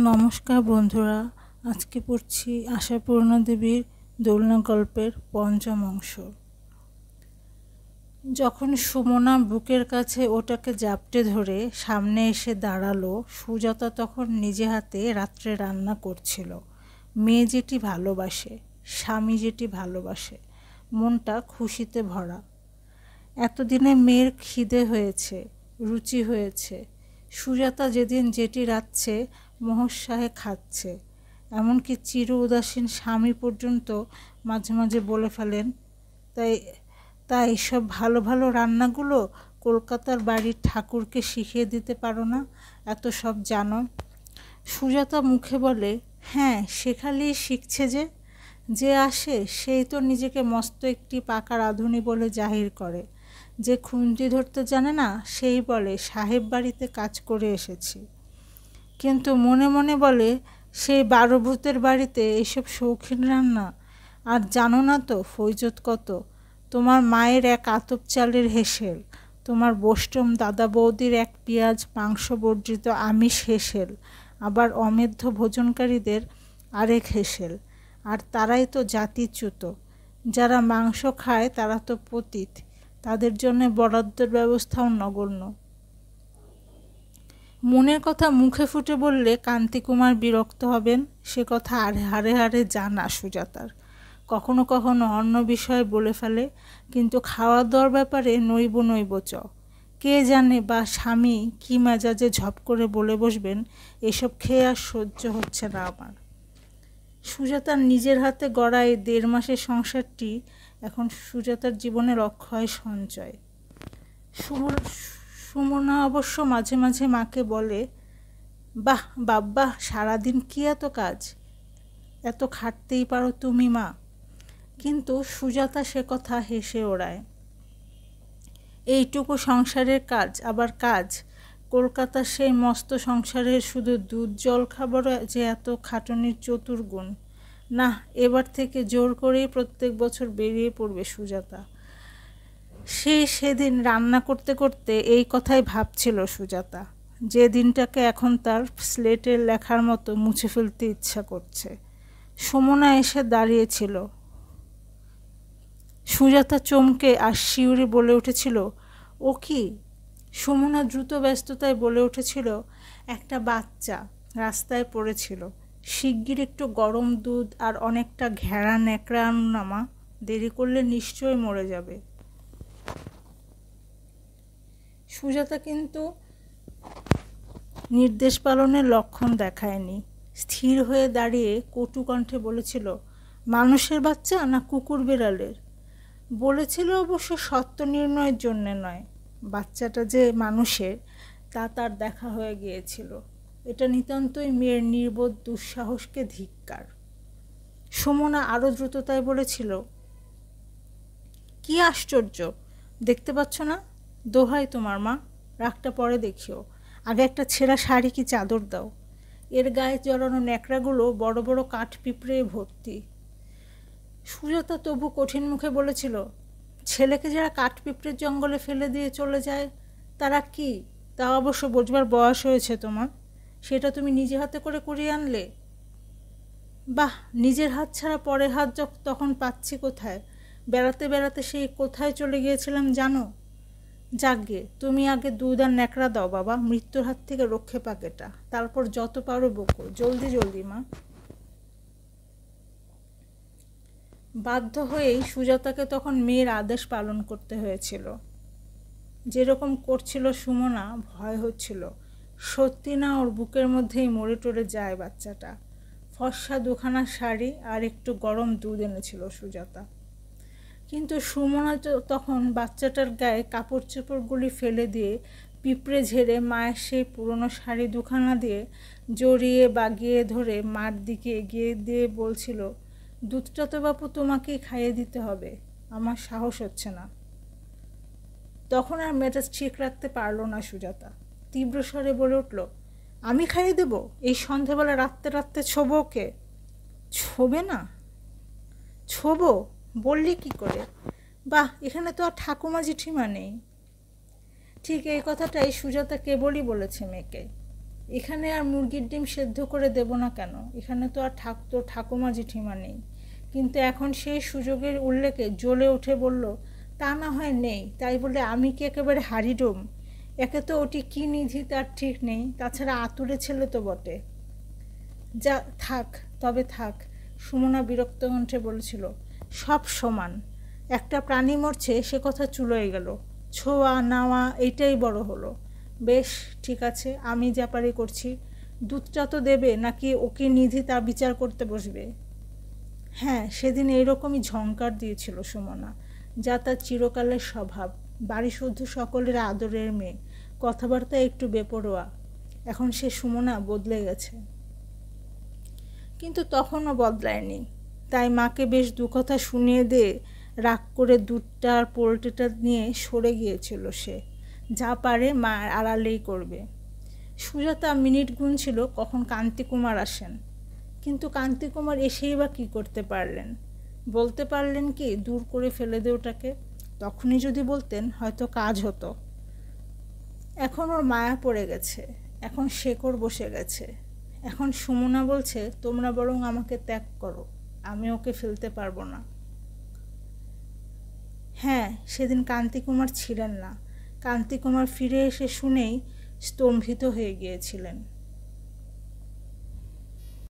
নমস্কার বন্ধুরা, আজকে পড়ছি আশাপূর্ণা দেবীর দোলনা গল্পের পঞ্চম অংশ। যখন সুমনা বুকের কাছে ওটাকে জাপটে ধরে সামনে এসে দাঁড়ালো, সুজাতা তখন নিজে হাতে রাত্রে রান্না করছিল। মেয়ে যেটি ভালোবাসে, স্বামী যেটি ভালোবাসে, মনটা খুশিতে ভরা। এতদিনে মেয়ের খিদে হয়েছে, রুচি হয়েছে। সুজাতা যেদিন যেটি রাঁধছে মহোৎসাহে খাচ্ছে। এমনকি চির উদাসীন স্বামী পর্যন্ত মাঝে মাঝে বলে ফেলেন, তাই সব ভালো ভালো রান্নাগুলো কলকাতার বাড়ির ঠাকুরকে শিখিয়ে দিতে পারো না? এত সব জানো। সুজাতা মুখে বলে, হ্যাঁ, শেখালেই শিখছে। যে আসে সেই তো নিজেকে মস্ত একটি পাকা রাঁধুনি বলে জাহির করে। যে খুন্তি ধরতে জানে না সেই বলে সাহেব বাড়িতে কাজ করে এসেছি, কিন্তু মনে মনে বলে সেই 12 ভূতের বাড়িতে এইসব শৌখিন রান্না। আর জানো না তো ফৈজত কত? তোমার মায়ের এক আতপ চালের হেসেল, তোমার বৈষ্ণব দাদা বৌদির এক পেঁয়াজ মাংস বর্জিত আমিষ হেসেল, আবার অমেধ্য ভোজনকারীদের আরেক হেসেল। আর তারাই তো জাতিচ্যুত। যারা মাংস খায় তারা তো পতিত, তাদের জন্য বরাদ্দের ব্যবস্থাও নগণ্য। মনের কথা মুখে ফুটে বললে কান্তিকুমার বিরক্ত হবেন, সে কথা হাড়ে হাড়ে জানা সুজাতার। কখনো কখনো অন্য বিষয়ে বলে ফেলে, কিন্তু খাওয়া দাওয়ার ব্যাপারে নইব চ। কে জানে বা স্বামী কি মেজাজে ঝপ করে বলে বসবেন, এসব খেয়ে আর সহ্য হচ্ছে না আমার। সুজাতার নিজের হাতে গড়া এই 1.5 মাসের সংসারটি এখন সুজাতার জীবনের অক্ষয় সঞ্চয়। সুমনা অবশ্য মাঝে মাঝে মাকে বলে, বাহ বাব্বা, সারাদিন কি এত কাজ, এত খাটতেই পারো তুমি মা। কিন্তু সুজাতা সে কথা হেসে ওড়ায়। এইটুকু সংসারের কাজ আবার কাজ? কলকাতার সেই মস্ত সংসারের শুধু দুধ জল খাবারও যে এত খাটনির চতুর্গুণ? না, এবার থেকে জোর করেই প্রত্যেক বছর বেরিয়ে পড়বে সুজাতা। সেদিন রান্না করতে করতে এই কথাই ভাবছিল সুজাতা, যে দিনটাকে এখন তার স্লেটের লেখার মতো মুছে ফেলতে ইচ্ছা করছে। সুমনা এসে দাঁড়িয়েছিল। সুজাতা চমকে আর শিউরে বলে উঠেছিল, ও কি? সুমনা দ্রুত ব্যস্ততায় বলে উঠেছিল, একটা বাচ্চা রাস্তায় পড়েছিল, শিগগির একটু গরম দুধ আর অনেকটা ঘেরা ন্যাকড়া আনুন না মা, দেরি করলে নিশ্চয়ই মরে যাবে। সুজাতা কিন্তু নির্দেশ পালনের লক্ষণ দেখায়নি। স্থির হয়ে দাঁড়িয়ে কটু কণ্ঠে বলেছিল, মানুষের বাচ্চা না কুকুর বিড়ালের? বলেছিল অবশ্য সত্য নির্ণয়ের জন্যে নয়। বাচ্চাটা যে মানুষের তা তার দেখা হয়ে গিয়েছিল। এটা নিতান্তই মেয়ের নির্বোধ দুঃসাহসকে ধিক্কার। সুমনা আরও দ্রুততায় বলেছিল, কি আশ্চর্য, দেখতে পাচ্ছ না? দোহাই তোমার মা, রাগটা পরে দেখিও। আগে একটা ছেঁড়া শাড়ি কি চাদর দাও। এর গায়ে জড়ানো ন্যাকড়াগুলো বড় বড় কাঠ পিঁপড়ে ভর্তি। সুজাতা তবু কঠিন মুখে বলেছিল, ছেলেকে যারা কাঠ পিঁপড়ের জঙ্গলে ফেলে দিয়ে চলে যায় তারা কি? তা অবশ্য বোঝবার বয়স হয়েছে তোমার। সেটা তুমি নিজে হাতে করে কুড়িয়ে আনলে। বাহ, নিজের হাত ছাড়া পরের হাত তখন পাচ্ছি কোথায়? বেড়াতে বেড়াতে সেই কোথায় চলে গিয়েছিলাম জানো? যাকগে, তুমি আগে দুধ আর ন্যাকড়া দাও বাবা, মৃত্যুর হাত থেকে রক্ষে পাক এটা, তারপর যত পারো বকো, জলদি জলদি মা। বাধ্য হয়েই সুজাতাকে তখন মেয়ের আদেশ পালন করতে হয়েছিল। যেরকম করছিল সুমনা, ভয় হচ্ছিল সত্যি না ওর বুকের মধ্যেই মরে টরে যায় বাচ্চাটা। ফর্সা 2খানা শাড়ি আর একটু গরম দুধ এনেছিল সুজাতা। কিন্তু সুমনা তখন বাচ্চাটার গায়ে কাপড় চোপড়গুলি ফেলে দিয়ে পিঁপড়ে ঝেড়ে মায়ের সেই পুরনো শাড়ি 2খানা দিয়ে জড়িয়ে বাগিয়ে ধরে মার দিকে এগিয়ে দিয়ে বলছিল, দুধটা তো বাপু তোমাকেই খাইয়ে দিতে হবে, আমার সাহস হচ্ছে না। তখন আর মেজাজ ঠিক রাখতে পারল না সুজাতা। তীব্র স্বরে বলে উঠল, আমি খাইয়ে দেব? এই সন্ধেবেলা রাত্রে রাত্রে ছোবো ওকে? ছোবে না? ছোবো বললি কি করে? বাহ, এখানে তো আর ঠাকুমা জেঠিমা নেই। ঠিক এই কথাটাই সুজাতা কেবলই বলেছে মেয়েকে। এখানে আর মুরগির ডিম সেদ্ধ করে দেব না কেন? এখানে তো আর থাকতো ঠাকুমা জেঠিমা নেই। কিন্তু এখন সেই সুযোগের উল্লেখে জ্বলে উঠে বলল, তা না হয় নেই, তাই বলে আমি কি একেবারে হারিডুম? একে তো ওটি কী নিধি তার ঠিক নেই, তাছাড়া আতুরে ছেলে তো বটে। যা থাক, তবে থাক, সুমনা বিরক্ত কণ্ঠে বলেছিল। সব সমান, একটা প্রাণী মরছে সে কথা চুলোয় গেল, ছোঁয়া নাওয়া এইটাই বড় হলো। বেশ ঠিক আছে, আমি যা পারি করছি। দুধটা তো দেবে, নাকি ওকে নিধি তা বিচার করতে বসবে? হ্যাঁ, সেদিন এইরকমই ঝংকার দিয়েছিল সুমনা, যা তার চিরকালের স্বভাব। বাড়ি শুদ্ধ সকলের আদরের মেয়ে, কথাবার্তা একটু বেপরোয়া। এখন সে সুমনা বদলে গেছে, কিন্তু তখনও বদলায়নি। তাই মাকে বেশ দু কথা শুনিয়ে দিয়ে রাগ করে দুধটা আর পোলট্রিটা নিয়ে সরে গিয়েছিল সে। যা পারে মা আড়ালেই করবে। সুজাতা মিনিট গুনছিল কখন কান্তিকুমার আসেন। কিন্তু কান্তিকুমার এসেই বা কী করতে পারলেন? বলতে পারলেন কি দূর করে ফেলে দে ওটাকে? তখনই যদি বলতেন হয়তো কাজ হতো। এখন ওর মায়া পড়ে গেছে, এখন শেকড় বসে গেছে। এখন সুমনা বলছে, তোমরা বরং আমাকে ত্যাগ করো, আমি ওকে ফেলতে পারবো না। হ্যাঁ, সেদিন কান্তিকুমার ছিলেন না। কান্তিকুমার ফিরে এসে শুনেই স্তম্ভিত হয়ে গিয়েছিলেন।